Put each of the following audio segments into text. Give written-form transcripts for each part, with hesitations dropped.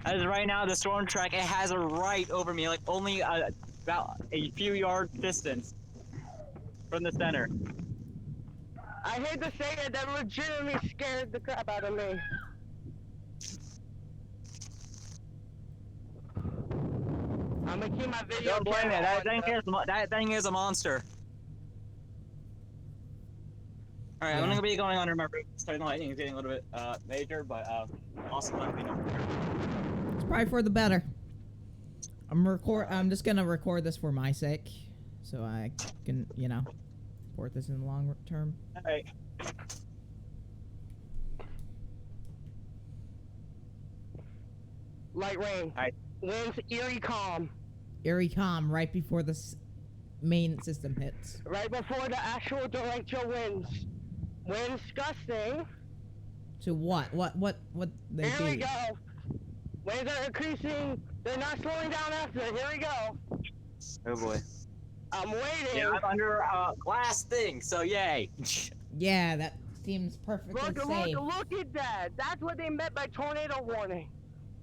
As right now, the storm track, it has a right over me, like only about a few yards distance from the center. I hate to say it, that legitimately scared the crap out of me. I'm gonna keep my video Don't blame camera it. That thing is a monster. All right, Yeah. I'm gonna be going under my roof. Starting the lightning is getting a little bit major, but also let me know. It's probably for the better. I'm just gonna record this for my sake, so I can, report this in the long term. All right. Light rain. Alright. Winds eerie calm. Eerie calm right before the main system hits. Right before the actual derecho winds. Winds gusting. To what? What they Here do? we go. Winds are increasing. They're not slowing down after. Here we go. Oh boy. I'm waiting. Yeah, I'm under a glass thing, so yay. Yeah, that seems perfectly safe. Look at that. That's what they meant by tornado warning.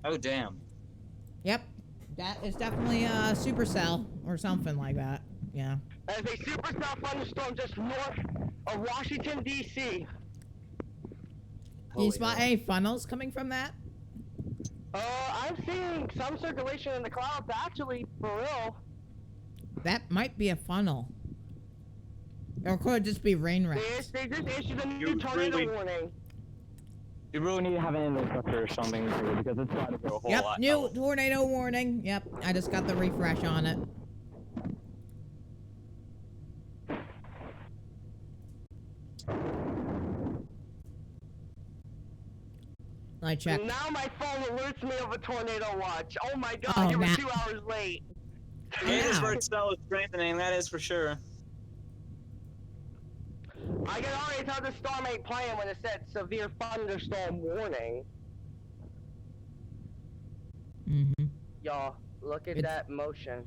Oh damn. Yep, that is definitely a supercell or something like that. Yeah. There's a supercell thunderstorm just north of Washington, D.C. Can you spot any funnels coming from that? I'm seeing some circulation in the clouds, actually, for real. That might be a funnel. Or could it just be rain rats? They just issued a new tornado warning. You really need to have an infrastructure or something because it's got to go a whole lot. New tornado warning. Yep, I just got the refresh on it. I checked. Now my phone alerts me of a tornado watch. Oh my god, Oh, you were Matt. 2 hours late. Hattiesburg cell is strengthening, that is for sure. I can already tell the storm ain't playing when it said severe thunderstorm warning. Mm-hmm. Y'all, look at that motion.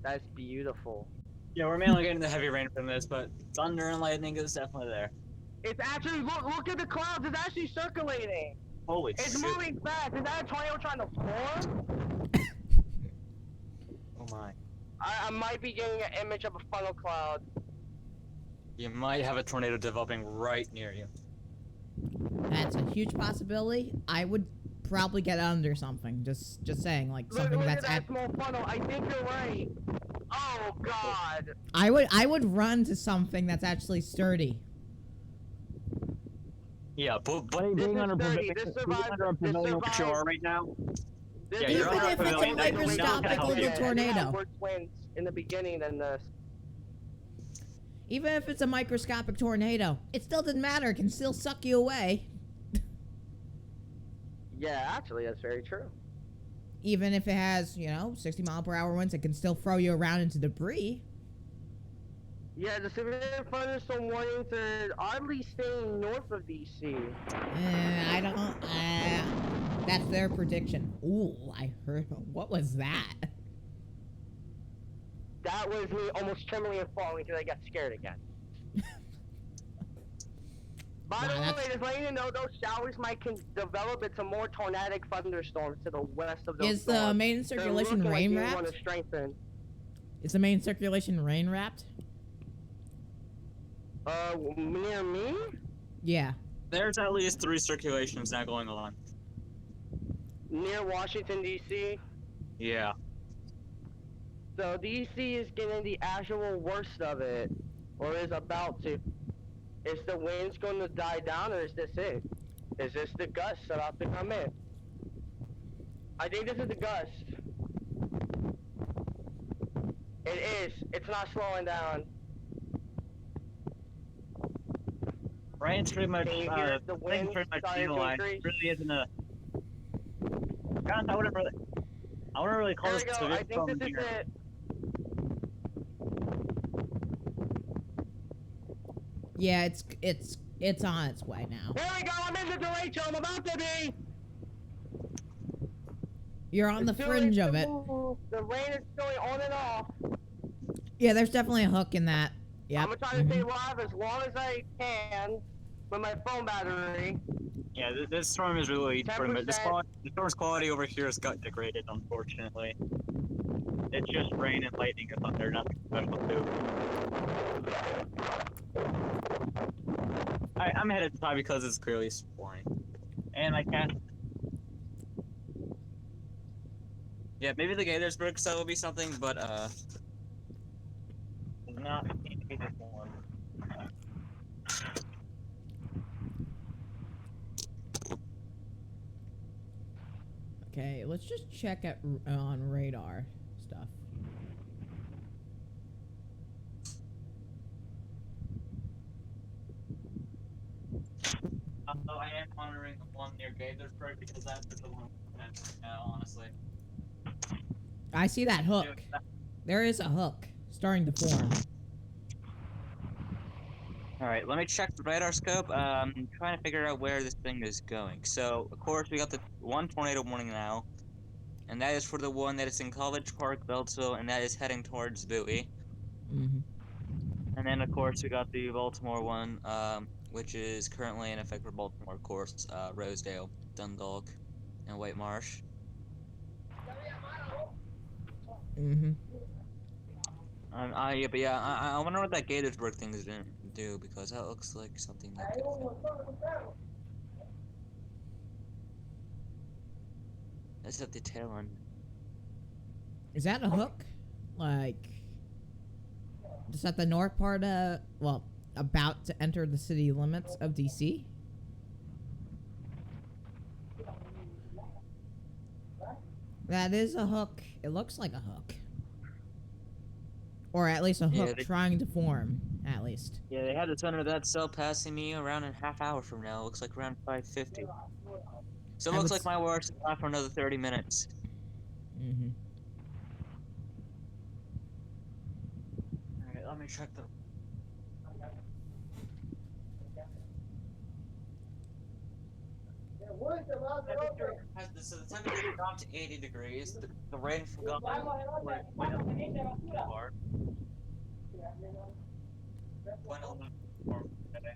That's beautiful. Yeah, we're mainly getting the heavy rain from this, but thunder and lightning is definitely there. It's actually, look at the clouds, it's actually circulating. Holy It's shit. moving fast. Is that a tornado trying to form? Oh my. I might be getting an image of a funnel cloud. You might have a tornado developing right near you. That's a huge possibility. I would probably get under something. Just saying, like something look that's at that small funnel. I think you're right. Oh god. I would run to something that's actually sturdy. Yeah, but This being is under sturdy. being This survived. under a This pavilion survived. shore right now. This Yeah, is you're Even on if it's a pavilion, that is not gonna microscopic help little you. tornado. Worse winds in the beginning than this. Even if it's a microscopic tornado, it still doesn't matter. It can still suck you away. Yeah, actually, that's very true. Even if it has, 60-mile-per-hour winds, it can still throw you around into debris. Yeah, the severe thunderstorm warnings are oddly staying north of DC. I don't. That's their prediction. Ooh, I heard. What was that? That was me almost trembling and falling because I got scared again. By the way, just letting you know, those showers might develop into more tornadic thunderstorms to the west of those Is the storms. main They're circulation looking like rain they want wrapped? to strengthen. Is the main circulation rain wrapped? Near me? Yeah. There's at least 3 circulations now going on. Near Washington, D.C.? Yeah. So D.C. is getting the actual worst of it, or is about to. Is the winds going to die down, or is this it? Is this the gusts about to come in? I think this is the gust. It is. It's not slowing down. Rain's pretty much, Can you hear the things winds pretty much starting to penalized. increase? It really isn't a... Guys, I wouldn't really call There this we go. severe I think storm this is here. it. Yeah, it's on its way now. Here we go. I'm in the derecho. I'm about to be. You're on the It's doing fringe of the it. move. The rain is going on and off. Yeah, there's definitely a hook in that. Yep. I'm gonna try to stay alive as long as I can with my phone battery. Yeah, this storm is really pretty much. 10%. The storm's quality over here has got degraded, unfortunately. It's just rain and lightning and thunder, nothing special too. I'm headed to tie because it's clearly flying. And I can't. Yeah, maybe the Gaithersburg side will be something, but not this one. Okay, let's just check on radar stuff. Although I am monitoring the one near Gaithersburg because that's the one that's honestly. I see that hook. There is a hook starting to form. Alright, let me check the radar scope. Trying to figure out where this thing is going. So, of course, we got the one tornado warning now. And that is for the one that is in College Park, Beltsville, and that is heading towards Bowie. Mm-hmm. And then, of course, we got the Baltimore one, which is currently in effect for Baltimore, of course, Rosedale, Dundalk, and White Marsh. Mm-hmm. I wonder what that Gaithersburg thing is gonna do, because that looks like something that could... That's at the tail end. Is that a hook? Like, just at the north part of, well, about to enter the city limits of DC? That is a hook. It looks like a hook. Or at least a hook trying to form, at least. Yeah, they had the center of that cell passing me around in a half hour from now. Looks like around 5:50. So it looks like my worst is not for another 30 minutes. Mm-hmm. Alright, let me check the... So the temperature dropped to 80 degrees. The rain forgot went up far. Went a little more today.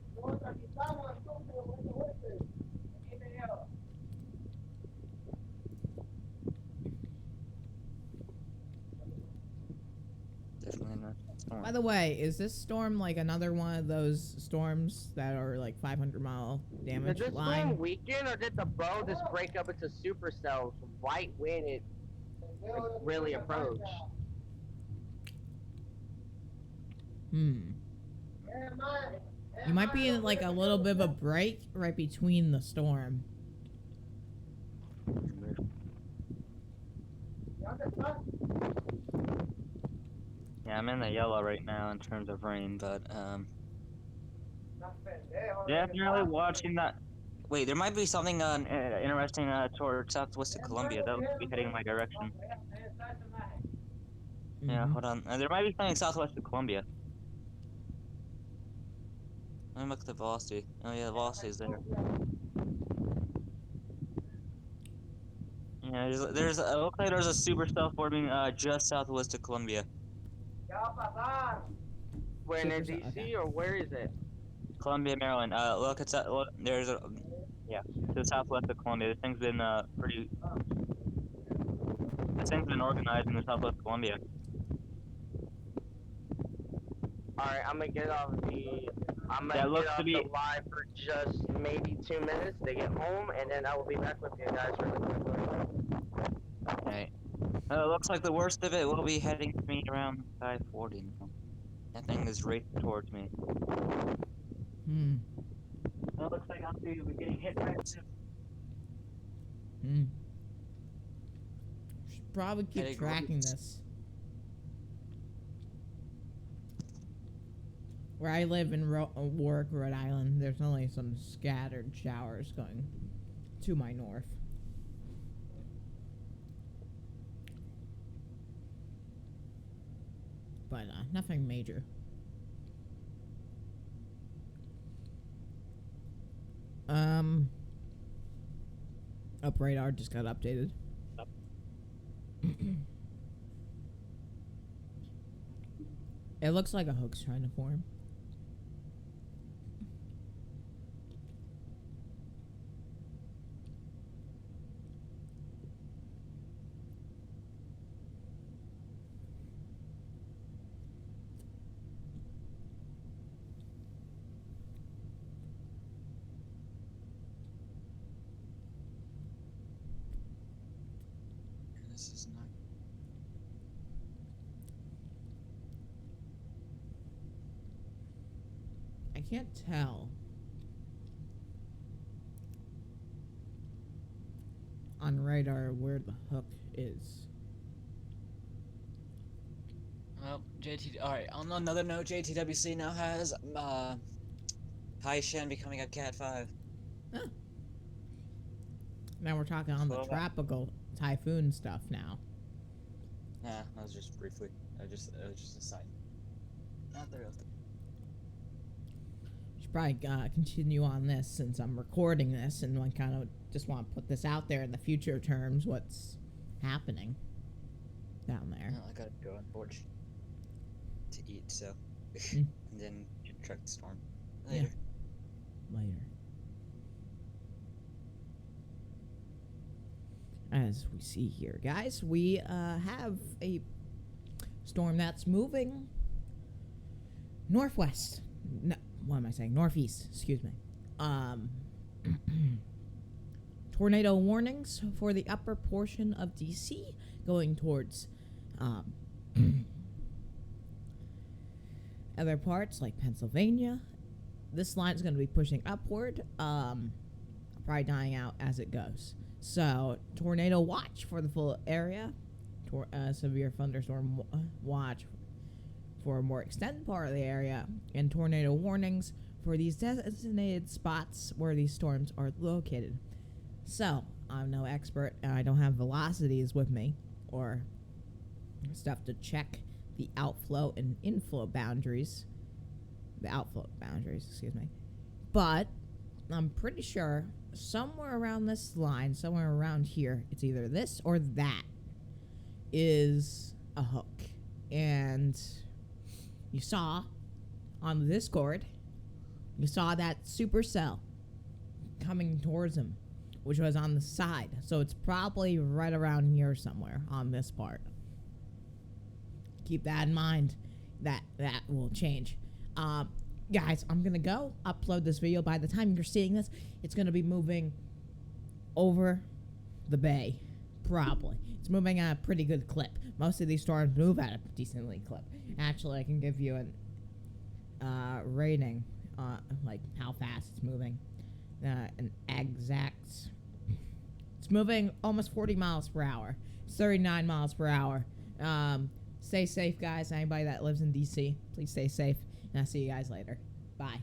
Definitely not. By the way, is this storm like another one of those storms that are like 500-mile damage Did this line? storm weaken, or did the bow just break up into supercells right when it really approached? You might be in like a little bit of a break right between the storm. Yeah, I'm in the yellow right now in terms of rain, but definitely watching that. Wait, there might be something interesting towards southwest of Columbia. That would be heading in my direction. Yeah, hold on. There might be something southwest of Columbia. Let me look at the velocity. Oh yeah, the velocity is there. Yeah, it looks like there's a supercell forming just southwest of Columbia. Where in DC, okay. Or where is it? Columbia, Maryland. Look, it's look, there's a to the southwest of Columbia. This thing's been This thing's been organized in the southwest of Columbia. Alright, I'm gonna get off the. I'm gonna get off the live for just maybe 2 minutes to get home, and then I will be back with you guys really quickly. Okay. It looks like the worst of it will be heading to me around 5:40 now. That thing is racing towards me. Well, it looks like I'll be getting hit right soon. Should probably keep tracking this. Where I live in Warwick, Rhode Island, there's only some scattered showers going to my north. But nothing major. Up radar just got updated. It looks like a hook's trying to form. This is not. I can't tell on radar where the hook is. Well, Alright, on another note, JTWC now has Haishan becoming a Cat 5. Huh. Now we're talking on the Well, tropical typhoon stuff now. Nah, that was just briefly. It was just a side. Not the real thing. Should probably continue on this since I'm recording this, and I kind of just want to put this out there in the future terms. What's happening down there? Well, I gotta go on board to eat, so. Mm. And then check the storm. Yeah. Later. Later. As we see here, guys, we have a storm that's moving northwest. No, what am I saying? Northeast, excuse me. Tornado warnings for the upper portion of DC going towards other parts like Pennsylvania. This line is going to be pushing upward, probably dying out as it goes. So, tornado watch for the full area. Severe thunderstorm watch for a more extended part of the area. And tornado warnings for these designated spots where these storms are located. So, I'm no expert, and I don't have velocities with me or stuff to check the outflow and inflow boundaries. The outflow boundaries, excuse me. But I'm pretty sure somewhere around this line, somewhere around here, it's either this or that is a hook. And you saw on the Discord, you saw that supercell coming towards him, which was on the side. So it's probably right around here somewhere on this part. Keep that in mind. That will change. Guys, I'm gonna go upload this video. By the time you're seeing this, it's gonna be moving over the bay. Probably. It's moving at a pretty good clip. Most of these storms move at a decently clip. Actually, I can give you an rating, like how fast it's moving. An exact. It's moving almost 40 miles per hour. It's 39 miles per hour. Stay safe, guys. Anybody that lives in DC, please stay safe. And I'll see you guys later. Bye.